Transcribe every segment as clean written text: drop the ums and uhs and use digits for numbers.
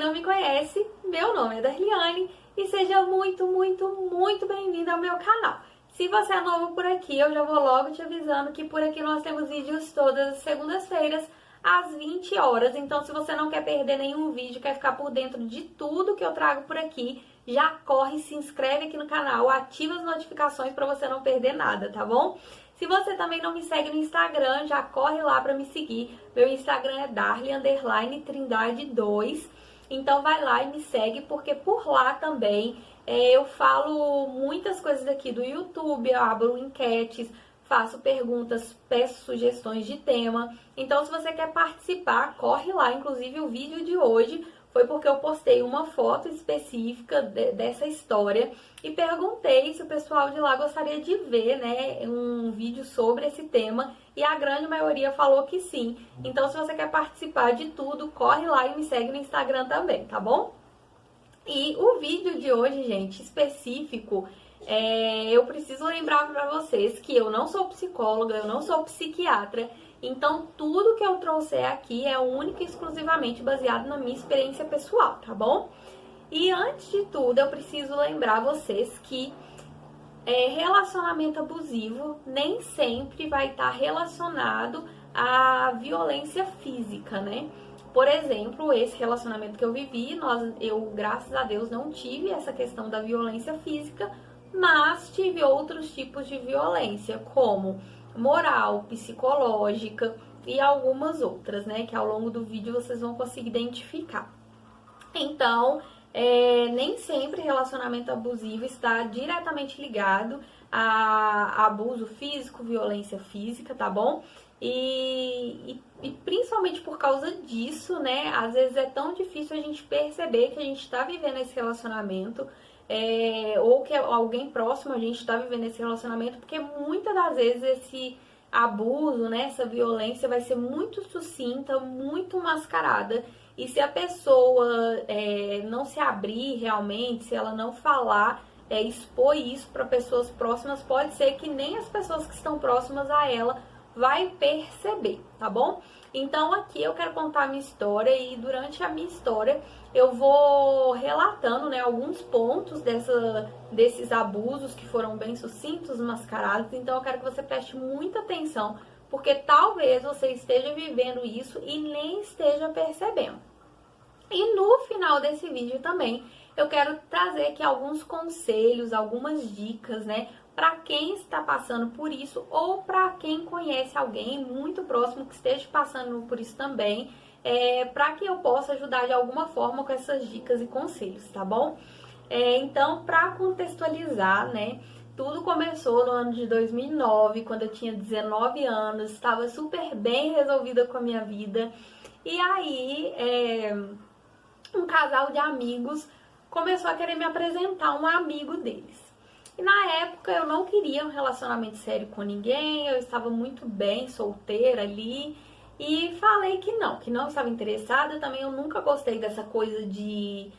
não me conhece, meu nome é Darliane e seja muito bem-vindo ao meu canal. Se você é novo por aqui, eu já vou logo te avisando que por aqui nós temos vídeos todas as segundas-feiras às 20 horas. Então, se você não quer perder nenhum vídeo, quer ficar por dentro de tudo que eu trago por aqui, já corre, se inscreve aqui no canal, ativa as notificações para você não perder nada, tá bom? Se você também não me segue no Instagram, já corre lá para me seguir. Meu Instagram é Darly_Trindade2. Então vai lá e me segue, porque por lá também eu falo muitas coisas aqui do YouTube, eu abro enquetes, faço perguntas, peço sugestões de tema. Então se você quer participar, corre lá. Inclusive o vídeo de hoje foi porque eu postei uma foto específica dessa história e perguntei se o pessoal de lá gostaria de ver, né, um vídeo sobre esse tema, e a grande maioria falou que sim. Então, se você quer participar de tudo, corre lá e me segue no Instagram também, tá bom? E o vídeo de hoje, gente, específico, eu preciso lembrar pra vocês que eu não sou psicóloga, eu não sou psiquiatra. Então, tudo que eu trouxer aqui é única e exclusivamente baseado na minha experiência pessoal, tá bom? E antes de tudo, eu preciso lembrar vocês que relacionamento abusivo nem sempre vai estar relacionado à violência física, né? Por exemplo, esse relacionamento que eu vivi, eu, graças a Deus, não tive essa questão da violência física, mas tive outros tipos de violência, como moral, psicológica e algumas outras, né? Que ao longo do vídeo vocês vão conseguir identificar. Então, nem sempre relacionamento abusivo está diretamente ligado a abuso físico, violência física, tá bom? E principalmente por causa disso, né? Às vezes é tão difícil a gente perceber que a gente está vivendo esse relacionamento, ou que alguém próximo a gente está vivendo esse relacionamento, porque muitas das vezes esse abuso, né, essa violência vai ser muito sucinta, muito mascarada. E se a pessoa não se abrir realmente, se ela não falar, expor isso para pessoas próximas, pode ser que nem as pessoas que estão próximas a ela vai perceber, tá bom? Então aqui eu quero contar a minha história, e durante a minha história eu vou relatando, né, alguns pontos desses abusos que foram bem sucintos, mascarados. Então eu quero que você preste muita atenção, porque talvez você esteja vivendo isso e nem esteja percebendo. E no final desse vídeo também eu quero trazer aqui alguns conselhos, algumas dicas, né, para quem está passando por isso, ou para quem conhece alguém muito próximo que esteja passando por isso também, para que eu possa ajudar de alguma forma com essas dicas e conselhos, tá bom? Então, para contextualizar, né, tudo começou no ano de 2009, quando eu tinha 19 anos, estava super bem resolvida com a minha vida, e aí um casal de amigos começou a querer me apresentar um amigo deles. E na época eu não queria um relacionamento sério com ninguém, eu estava muito bem, solteira ali, e falei que não estava interessada. Também eu nunca gostei dessa coisa de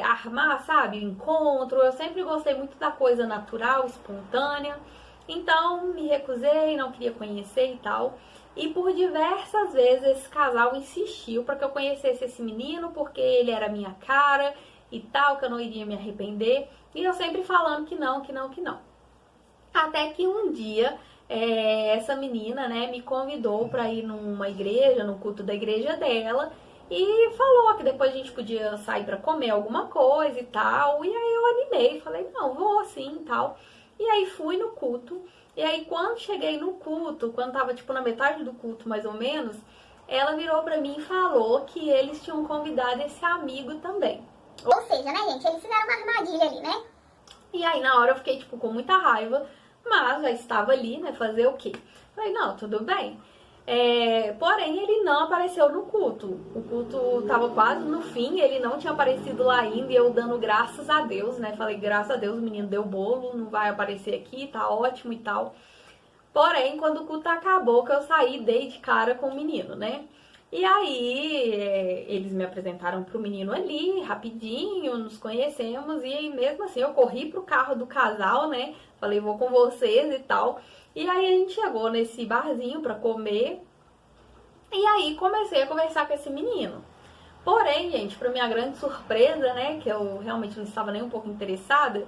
armar, sabe, o encontro. Eu sempre gostei muito da coisa natural, espontânea. Então me recusei, não queria conhecer e tal. E por diversas vezes esse casal insistiu para que eu conhecesse esse menino, porque ele era minha cara e tal, que eu não iria me arrepender. E eu sempre falando que não. Até que um dia essa menina, né, me convidou para ir numa igreja, no culto da igreja dela, e falou que depois a gente podia sair para comer alguma coisa e tal. E aí eu animei, falei, não, vou sim e tal. E aí fui no culto. E aí quando cheguei no culto, quando tava tipo na metade do culto mais ou menos, ela virou pra mim e falou que eles tinham convidado esse amigo também. Ou seja, né, gente, eles fizeram uma armadilha ali, né? E aí na hora eu fiquei tipo com muita raiva, mas já estava ali, né, fazer o quê? Falei, não, tudo bem. Porém, ele não apareceu no culto. O culto tava quase no fim, ele não tinha aparecido lá ainda, e eu dando graças a Deus, né? Falei, graças a Deus, o menino deu bolo, não vai aparecer aqui, tá ótimo e tal. Porém, quando o culto acabou, que eu saí, dei de cara com o menino, né? E aí, eles me apresentaram pro menino ali, rapidinho, nos conhecemos, e aí, mesmo assim, eu corri pro carro do casal, né? Falei, vou com vocês e tal. E aí, a gente chegou nesse barzinho pra comer, e aí comecei a conversar com esse menino. Porém, gente, pra minha grande surpresa, né, que eu realmente não estava nem um pouco interessada,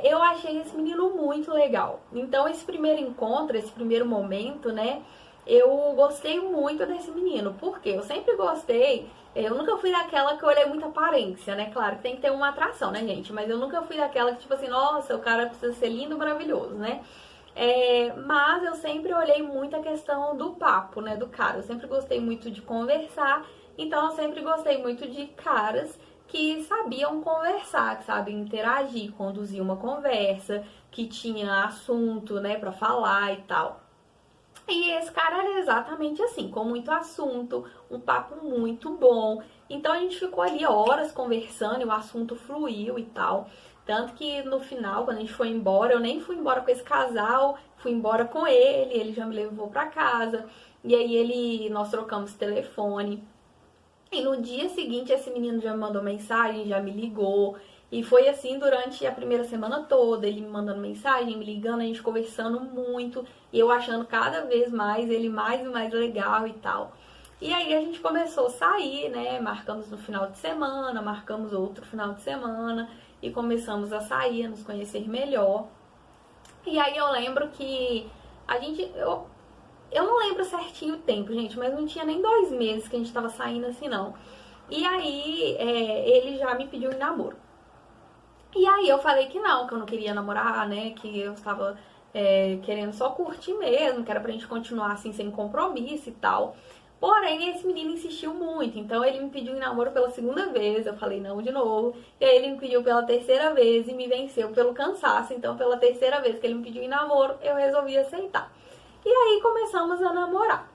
eu achei esse menino muito legal. Então, esse primeiro encontro, esse primeiro momento, né, eu gostei muito desse menino. Por quê? Eu sempre gostei. Eu nunca fui daquela que eu olhei muita aparência, né? Claro que tem que ter uma atração, né, gente? Mas eu nunca fui daquela que, tipo assim, nossa, o cara precisa ser lindo, maravilhoso, né? Mas eu sempre olhei muito a questão do papo, né, do cara. Eu sempre gostei muito de conversar, então eu sempre gostei muito de caras que sabiam conversar, que sabiam interagir, conduzir uma conversa, que tinha assunto, né, pra falar e tal. E esse cara era exatamente assim, com muito assunto, um papo muito bom. Então a gente ficou ali horas conversando e o assunto fluiu e tal. Tanto que no final, quando a gente foi embora, eu nem fui embora com esse casal, fui embora com ele já me levou pra casa. E aí nós trocamos telefone. E no dia seguinte, esse menino já me mandou mensagem, já me ligou. E foi assim durante a primeira semana toda, ele me mandando mensagem, me ligando, a gente conversando muito. E eu achando cada vez mais ele mais e mais legal e tal. E aí a gente começou a sair, né? Marcamos no final de semana, marcamos outro final de semana. E começamos a sair, a nos conhecer melhor. E aí eu lembro que a gente... Eu não lembro certinho o tempo, gente, mas não tinha nem 2 meses que a gente tava saindo assim, não. E aí, ele já me pediu em namoro. E aí eu falei que eu não queria namorar, né? Que eu estava querendo só curtir mesmo, que era pra gente continuar assim, sem compromisso e tal. Porém, esse menino insistiu muito, então ele me pediu em namoro pela segunda vez, eu falei não de novo. E aí ele me pediu pela terceira vez e me venceu pelo cansaço. Então, pela terceira vez que ele me pediu em namoro, eu resolvi aceitar. E aí começamos a namorar.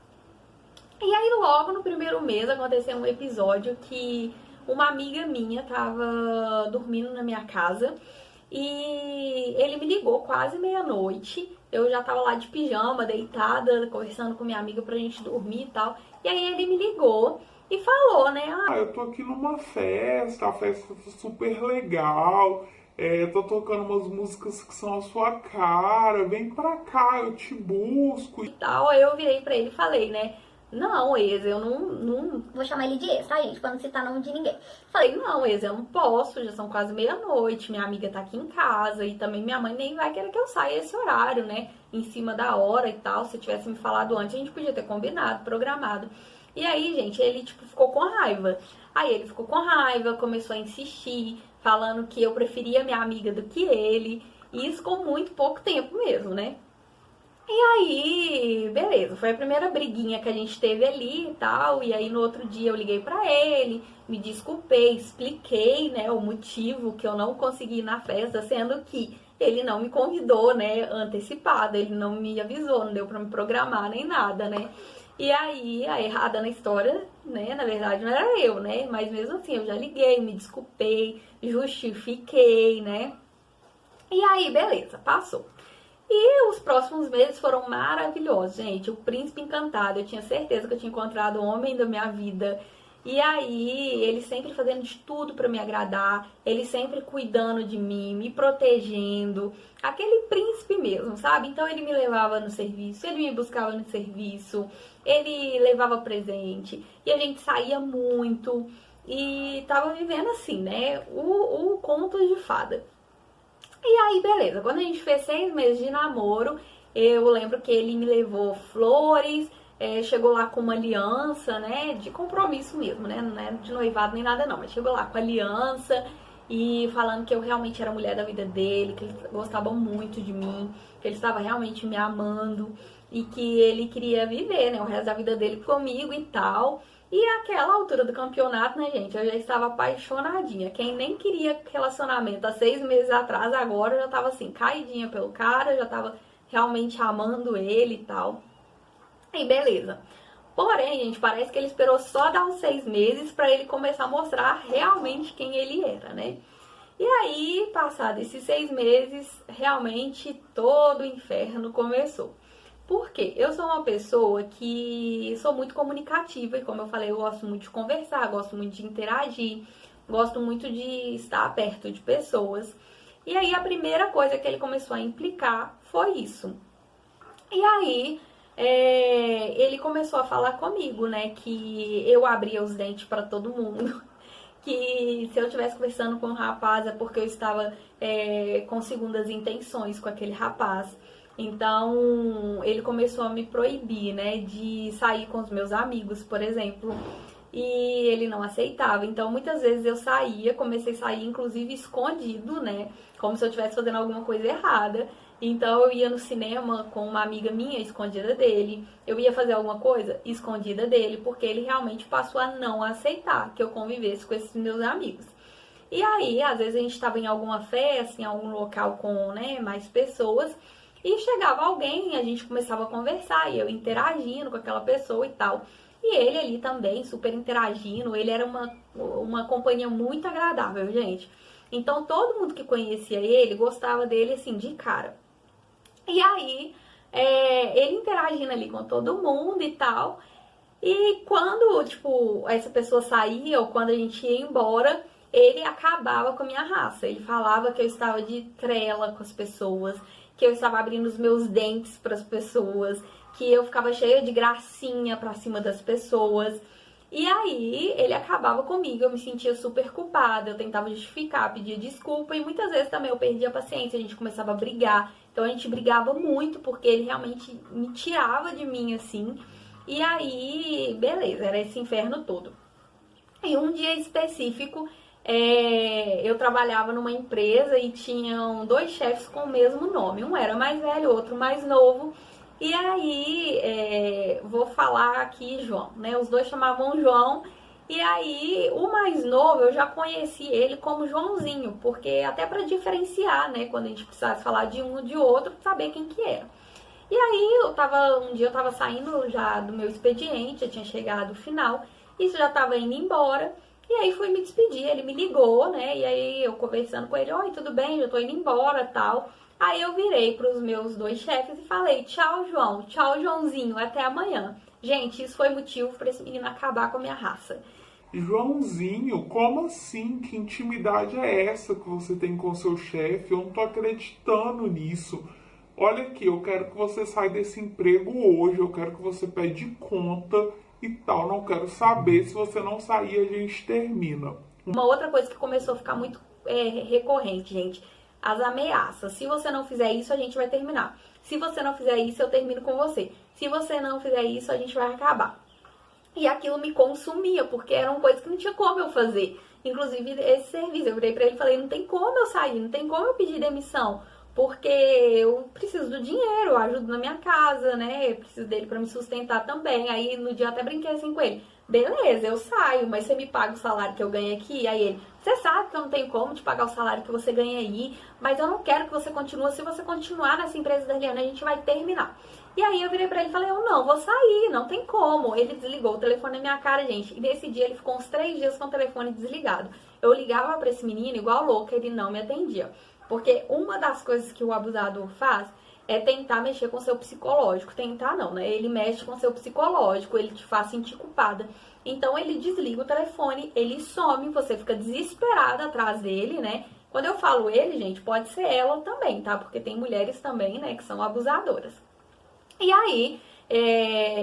E aí logo no primeiro mês aconteceu um episódio que uma amiga minha tava dormindo na minha casa e ele me ligou quase meia-noite. Eu já tava lá de pijama, deitada, conversando com minha amiga pra gente dormir e tal. E aí ele me ligou e falou, né? Ah, eu tô aqui numa festa, a festa tá super legal. Tô tocando umas músicas que são a sua cara. Vem pra cá, eu te busco. E tal. Aí eu virei pra ele e falei, né? Não, ex, eu não. Vou chamar ele de ex, tá, gente? Pra não citar nome de ninguém. Falei, não, ex, eu não posso, já são quase meia-noite, minha amiga tá aqui em casa e também minha mãe nem vai querer que eu saia esse horário, né? Em cima da hora e tal. Se tivesse me falado antes, a gente podia ter combinado, programado. E aí, gente, ele, tipo, ficou com raiva. Aí ele ficou com raiva, começou a insistir, falando que eu preferia minha amiga do que ele. E isso com muito pouco tempo mesmo, né? E aí, beleza, foi a primeira briguinha que a gente teve ali e tal. E aí no outro dia eu liguei pra ele, me desculpei, expliquei, né, o motivo que eu não consegui ir na festa, sendo que ele não me convidou, né, antecipado, ele não me avisou, não deu pra me programar nem nada, né. E aí, a errada na história, né, na verdade não era eu, né, mas mesmo assim eu já liguei, me desculpei, justifiquei, né. E aí, beleza, passou. E os próximos meses foram maravilhosos, gente. O príncipe encantado, eu tinha certeza que eu tinha encontrado o homem da minha vida. E aí, ele sempre fazendo de tudo pra me agradar, ele sempre cuidando de mim, me protegendo. Aquele príncipe mesmo, sabe? Então ele me levava no serviço, ele me buscava no serviço, ele levava presente, e a gente saía muito. E tava vivendo assim, né? O conto de fada. E aí, beleza. Quando a gente fez 6 meses de namoro, eu lembro que ele me levou flores, chegou lá com uma aliança, né? De compromisso mesmo, né? Não é de noivado nem nada não, mas chegou lá com aliança e falando que eu realmente era a mulher da vida dele, que ele gostava muito de mim, que ele estava realmente me amando e que ele queria viver, né? O resto da vida dele comigo e tal. E àquela altura do campeonato, né, gente, eu já estava apaixonadinha. Quem nem queria relacionamento há 6 meses atrás, agora eu já tava assim, caidinha pelo cara, já tava realmente amando ele e tal. E beleza. Porém, gente, parece que ele esperou só dar uns 6 meses pra ele começar a mostrar realmente quem ele era, né? E aí, passado esses 6 meses, realmente todo o inferno começou. Por quê? Eu sou uma pessoa que sou muito comunicativa e, como eu falei, eu gosto muito de conversar, gosto muito de interagir, gosto muito de estar perto de pessoas. E aí a primeira coisa que ele começou a implicar foi isso. E aí ele começou a falar comigo, né, que eu abria os dentes pra todo mundo, que se eu estivesse conversando com um rapaz é porque eu estava com segundas intenções com aquele rapaz. Então, ele começou a me proibir, né, de sair com os meus amigos, por exemplo, e ele não aceitava. Então, muitas vezes eu saía, comecei a sair, inclusive, escondido, né, como se eu estivesse fazendo alguma coisa errada. Então, eu ia no cinema com uma amiga minha, escondida dele. Eu ia fazer alguma coisa, escondida dele, porque ele realmente passou a não aceitar que eu convivesse com esses meus amigos. E aí, às vezes, a gente estava em alguma festa, em algum local com, né, mais pessoas, e chegava alguém, a gente começava a conversar, e eu interagindo com aquela pessoa e tal. E ele ali também, super interagindo, ele era uma companhia muito agradável, gente. Então, todo mundo que conhecia ele, gostava dele, assim, de cara. E aí, ele interagindo ali com todo mundo e tal. E quando, tipo, essa pessoa saía ou quando a gente ia embora, ele acabava com a minha raça. Ele falava que eu estava de trela com as pessoas, que eu estava abrindo os meus dentes para as pessoas, que eu ficava cheia de gracinha pra cima das pessoas. E aí, ele acabava comigo, eu me sentia super culpada, eu tentava justificar, pedia desculpa, e muitas vezes também eu perdia a paciência, a gente começava a brigar. Então a gente brigava muito, porque ele realmente me tirava de mim, assim. E aí, beleza, era esse inferno todo. E um dia específico, eu trabalhava numa empresa e tinham dois chefes com o mesmo nome. Um era mais velho, outro mais novo. E aí, vou falar aqui João, né? Os dois chamavam João. E aí, o mais novo, eu já conheci ele como Joãozinho, porque até para diferenciar, né? Quando a gente precisasse falar de um ou de outro, saber quem que era. E aí, um dia eu tava saindo já do meu expediente, eu tinha chegado no final, e já tava indo embora. E aí, fui me despedir, ele me ligou, né? E aí, eu conversando com ele, oi, tudo bem? Já tô indo embora, tal. Aí eu virei para os meus dois chefes e falei, tchau, João, tchau, Joãozinho, até amanhã. Gente, isso foi motivo para esse menino acabar com a minha raça. Joãozinho, como assim? Que intimidade é essa que você tem com seu chefe? Eu não tô acreditando nisso. Olha aqui, eu quero que você saia desse emprego hoje, eu quero que você pede conta e tal. Não quero saber, se você não sair, a gente termina. Uma outra coisa que começou a ficar muito recorrente, gente, as ameaças. Se você não fizer isso, a gente vai terminar. Se você não fizer isso, eu termino com você. Se você não fizer isso, a gente vai acabar. E aquilo me consumia, porque eram coisas que não tinha como eu fazer. Inclusive, esse serviço, eu virei pra ele e falei, não tem como eu sair, não tem como eu pedir demissão. Porque eu preciso do dinheiro, eu ajudo na minha casa, né? Eu preciso dele pra me sustentar também. Aí, no dia eu até brinquei assim com ele. Beleza, eu saio, mas você me paga o salário que eu ganho aqui? Aí ele, você sabe que eu não tenho como te pagar o salário que você ganha aí, mas eu não quero que você continue. Se você continuar nessa empresa da Eliana, a gente vai terminar. E aí eu virei pra ele e falei, eu não vou sair, não tem como. Ele desligou o telefone na minha cara, gente. E nesse dia ele ficou uns 3 dias com o telefone desligado. Eu ligava pra esse menino igual louca, ele não me atendia. Porque uma das coisas que o abusador faz é tentar mexer com seu psicológico. Tentar não, né? Ele mexe com seu psicológico, ele te faz sentir culpada. Então ele desliga o telefone, ele some, você fica desesperada atrás dele, né? Quando eu falo ele, gente, pode ser ela também, tá? Porque tem mulheres também, né, que são abusadoras. E aí,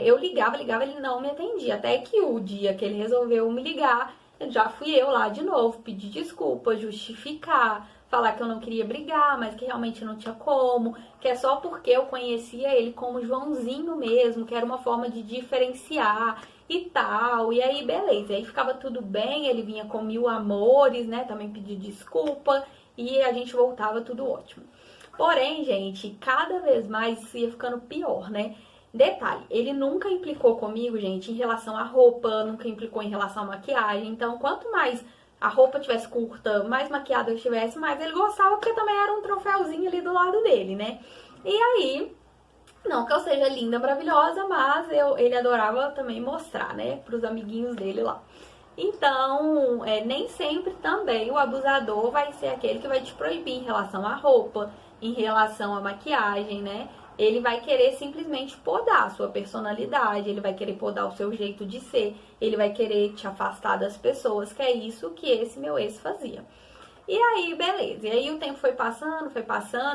eu ligava, ele não me atendia. Até que o dia que ele resolveu me ligar, já fui eu lá de novo, pedir desculpa, justificar, falar que eu não queria brigar, mas que realmente não tinha como, que é só porque eu conhecia ele como Joãozinho mesmo, que era uma forma de diferenciar e tal. E aí, beleza, aí ficava tudo bem, ele vinha com 1000 amores, né, também pedir desculpa, e a gente voltava tudo ótimo. Porém, gente, cada vez mais isso ia ficando pior, né? Detalhe, ele nunca implicou comigo, gente, em relação à roupa, nunca implicou em relação à maquiagem. Então, quanto mais a roupa tivesse curta, mais maquiada eu estivesse, mais ele gostava, porque também era um troféuzinho ali do lado dele, né? E aí, não que eu seja linda, maravilhosa, mas ele adorava também mostrar, né, pros amiguinhos dele lá. Então, nem sempre também o abusador vai ser aquele que vai te proibir em relação à roupa, em relação à maquiagem, né? Ele vai querer simplesmente podar a sua personalidade, ele vai querer podar o seu jeito de ser, ele vai querer te afastar das pessoas, que é isso que esse meu ex fazia. E aí, beleza. E aí o tempo foi passando,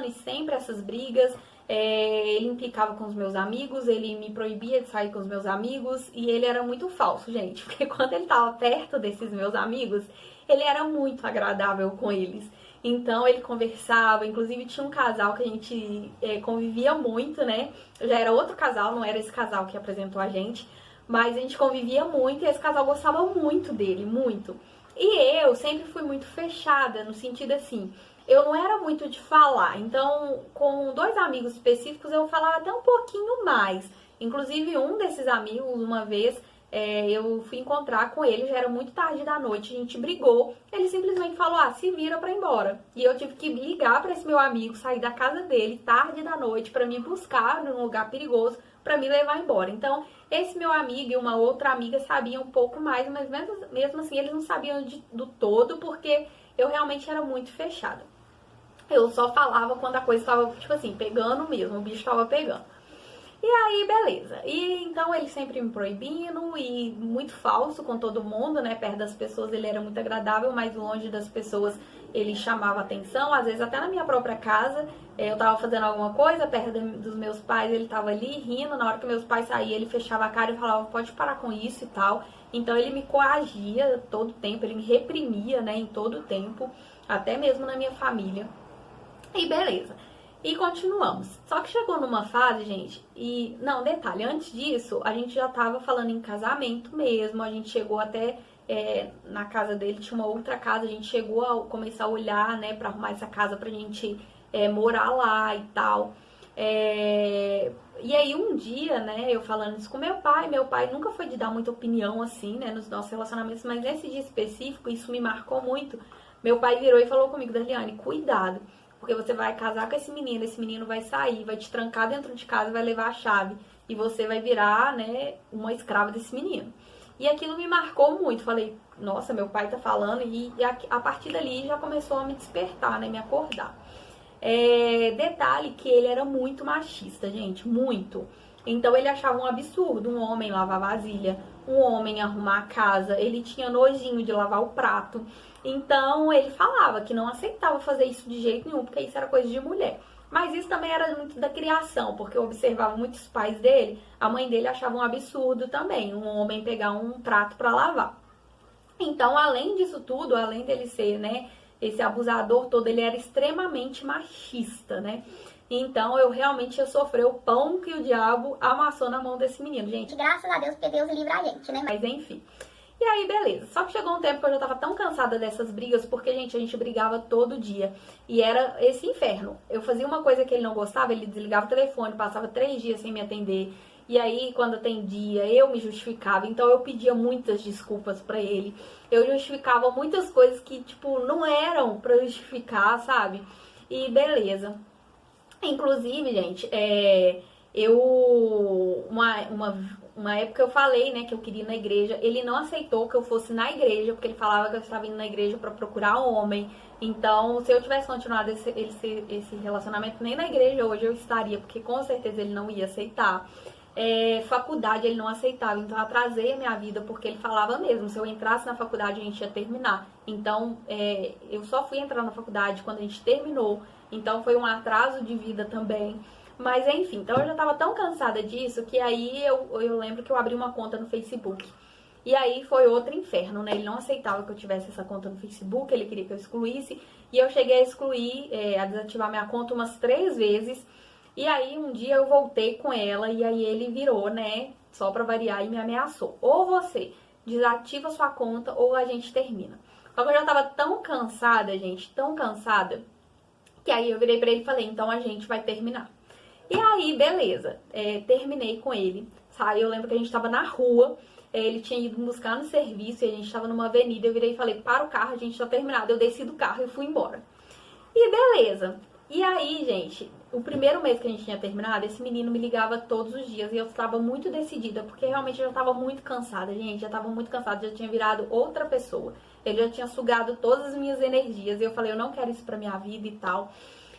e sempre essas brigas. Ele implicava com os meus amigos, ele me proibia de sair com os meus amigos e ele era muito falso, gente, porque quando ele tava perto desses meus amigos, ele era muito agradável com eles. Então ele conversava, inclusive tinha um casal que a gente convivia muito, né? Já era outro casal, não era esse casal que apresentou a gente, mas a gente convivia muito e esse casal gostava muito dele, muito. E eu sempre fui muito fechada, no sentido assim, eu não era muito de falar, então com 2 amigos específicos eu falava até um pouquinho mais. Inclusive um desses amigos, uma vez, eu fui encontrar com ele, já era muito tarde da noite, a gente brigou, ele simplesmente falou, se vira pra ir embora. E eu tive que ligar pra esse meu amigo, sair da casa dele, tarde da noite, pra me buscar num lugar perigoso, pra me levar embora. Então, esse meu amigo e uma outra amiga sabiam um pouco mais, mas mesmo assim eles não sabiam do todo, porque eu realmente era muito fechada. Eu só falava quando a coisa estava, tipo assim, pegando mesmo, o bicho estava pegando. E aí, beleza. E então ele sempre me proibindo e muito falso com todo mundo, né? Perto das pessoas ele era muito agradável, mas longe das pessoas ele chamava atenção. Às vezes até na minha própria casa, eu tava fazendo alguma coisa perto dos meus pais, ele tava ali rindo. Na hora que meus pais saíam, ele fechava a cara e falava, pode parar com isso e tal. Então ele me coagia todo o tempo, ele me reprimia, né? Em todo o tempo, até mesmo na minha família. E beleza. E continuamos. Só que chegou numa fase, gente, e... Não, detalhe, antes disso, a gente já tava falando em casamento mesmo, a gente chegou até... na casa dele tinha uma outra casa, a gente chegou a começar a olhar, né, pra arrumar essa casa pra gente morar lá e tal. E aí um dia, né, eu falando isso com meu pai nunca foi de dar muita opinião assim, né, nos nossos relacionamentos, mas nesse dia específico, isso me marcou muito. Meu pai virou e falou comigo, Darliane, cuidado. Porque você vai casar com esse menino vai sair, vai te trancar dentro de casa, vai levar a chave. E você vai virar, né, uma escrava desse menino. E aquilo me marcou muito. Falei, nossa, meu pai tá falando. E a partir dali já começou a me despertar, né, me acordar. Detalhe que ele era muito machista, gente, muito. Então ele achava um absurdo um homem lavar vasilha, um homem arrumar a casa. Ele tinha nojinho de lavar o prato. Então ele falava que não aceitava fazer isso de jeito nenhum, porque isso era coisa de mulher. Mas isso também era muito da criação, porque eu observava muitos pais dele, a mãe dele achava um absurdo também, um homem pegar um prato para lavar. Então, além disso tudo, além dele ser, né, esse abusador todo, ele era extremamente machista, né? Então, eu realmente ia sofrer o pão que o diabo amassou na mão desse menino, gente. Graças a Deus, porque Deus livra a gente, né? Mas enfim. E aí, beleza. Só que chegou um tempo que eu já tava tão cansada dessas brigas, porque, gente, a gente brigava todo dia. E era esse inferno. Eu fazia uma coisa que ele não gostava, ele desligava o telefone, passava 3 dias sem me atender. E aí, quando atendia, eu me justificava. Então, eu pedia muitas desculpas pra ele. Eu justificava muitas coisas que, tipo, não eram pra justificar, sabe? E beleza. Inclusive, gente, uma época eu falei, né, que eu queria ir na igreja. Ele não aceitou que eu fosse na igreja, porque ele falava que eu estava indo na igreja pra procurar homem. Então, se eu tivesse continuado esse relacionamento, nem na igreja hoje eu estaria, porque com certeza ele não ia aceitar. Faculdade ele não aceitava, então eu atrasei a minha vida, porque ele falava mesmo, se eu entrasse na faculdade a gente ia terminar. Então, eu só fui entrar na faculdade quando a gente terminou, então foi um atraso de vida também. Mas enfim, então eu já tava tão cansada disso que aí eu lembro que eu abri uma conta no Facebook. E aí foi outro inferno, né? Ele não aceitava que eu tivesse essa conta no Facebook, ele queria que eu excluísse. E eu cheguei a excluir, a desativar minha conta umas 3 vezes. E aí um dia eu voltei com ela e aí ele virou, né? Só pra variar e me ameaçou. Ou você desativa sua conta ou a gente termina. Só que eu já tava tão cansada, gente, tão cansada, que aí eu virei pra ele e falei, então a gente vai terminar. E aí, beleza, terminei com ele, sabe? Eu lembro que a gente tava na rua, ele tinha ido me buscar no serviço e a gente tava numa avenida. Eu virei e falei, para o carro, a gente tá terminado. Eu desci do carro e fui embora. E beleza. E aí, gente, o primeiro mês que a gente tinha terminado, esse menino me ligava todos os dias e eu estava muito decidida, porque realmente eu já estava muito cansada, gente, já estava muito cansada, já tinha virado outra pessoa. Ele já tinha sugado todas as minhas energias e eu falei, eu não quero isso pra minha vida e tal.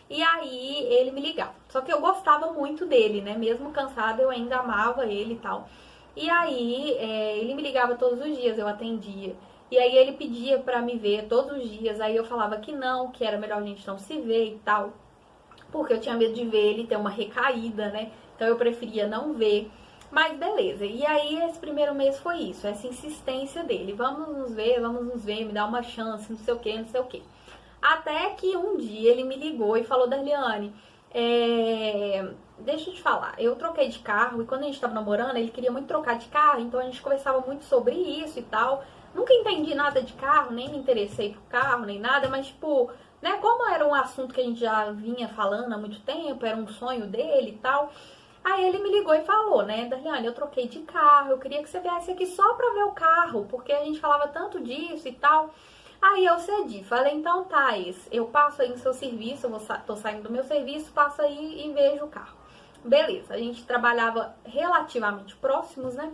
E aí ele me ligava. Só que eu gostava muito dele, né? Mesmo cansada, eu ainda amava ele e tal. E aí ele me ligava todos os dias, eu atendia. E aí ele pedia pra me ver todos os dias. Aí eu falava que não, que era melhor a gente não se ver e tal. porque eu tinha medo de ver ele ter uma recaída, né? Então eu preferia não ver. Mas beleza, e aí esse primeiro mês foi isso, essa insistência dele, vamos nos ver, me dá uma chance, não sei o que, não sei o que. Até que um dia ele me ligou e falou: Darliane, deixa eu te falar, eu troquei de carro e quando a gente tava namorando, ele queria muito trocar de carro, então a gente conversava muito sobre isso e tal. Nunca entendi nada de carro, nem me interessei por carro, nem nada, mas tipo, né, como era um assunto que a gente já vinha falando há muito tempo, era um sonho dele e tal. Aí ele me ligou e falou, né, Darliane, eu troquei de carro, eu queria que você viesse aqui só pra ver o carro, porque a gente falava tanto disso e tal. Aí eu cedi, falei, então Thais, eu passo aí no seu serviço, tô saindo do meu serviço, passo aí e vejo o carro. Beleza, a gente trabalhava relativamente próximos, né?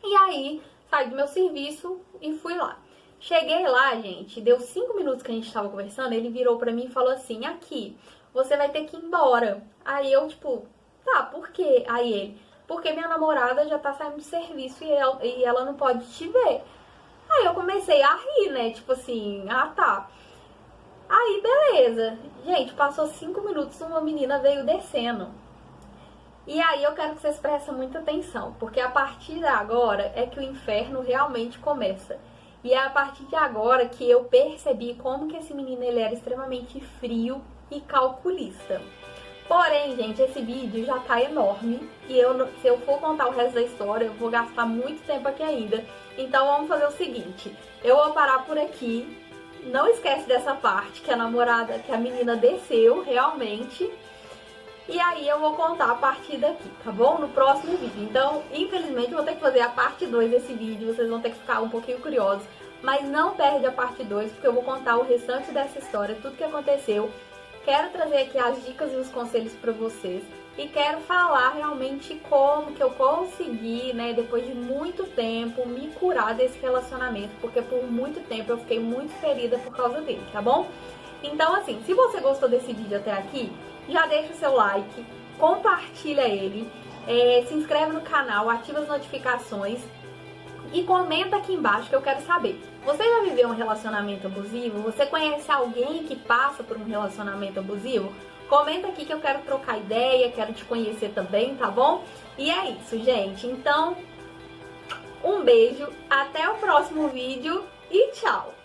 E aí, saí do meu serviço e fui lá. Cheguei lá, gente, deu 5 minutos que a gente tava conversando, ele virou pra mim e falou assim, aqui, você vai ter que ir embora. Aí eu, tipo, tá, por quê? Aí ele, porque minha namorada já tá saindo do serviço e ela não pode te ver. Aí eu comecei a rir, né? Tipo assim, ah tá. Aí beleza. Gente, passou 5 minutos, uma menina veio descendo. E aí eu quero que vocês prestem muita atenção, porque a partir de agora é que o inferno realmente começa. E é a partir de agora que eu percebi como que esse menino ele era extremamente frio e calculista. Porém, gente, esse vídeo já tá enorme e se eu for contar o resto da história, eu vou gastar muito tempo aqui ainda. Então vamos fazer o seguinte, eu vou parar por aqui, não esquece dessa parte que a menina desceu realmente, e aí eu vou contar a partir daqui, tá bom? No próximo vídeo. Então, infelizmente, eu vou ter que fazer a parte 2 desse vídeo, vocês vão ter que ficar um pouquinho curiosos, mas não perde a parte 2, porque eu vou contar o restante dessa história, tudo que aconteceu. Quero trazer aqui as dicas e os conselhos para vocês e quero falar realmente como que eu consegui, né, depois de muito tempo, me curar desse relacionamento, porque por muito tempo eu fiquei muito ferida por causa dele, tá bom? Então assim, se você gostou desse vídeo até aqui, já deixa o seu like, compartilha ele, se inscreve no canal, ativa as notificações e comenta aqui embaixo que eu quero saber. Você já viveu um relacionamento abusivo? Você conhece alguém que passa por um relacionamento abusivo? Comenta aqui que eu quero trocar ideia, quero te conhecer também, tá bom? E é isso, gente. Então, um beijo, até o próximo vídeo e tchau!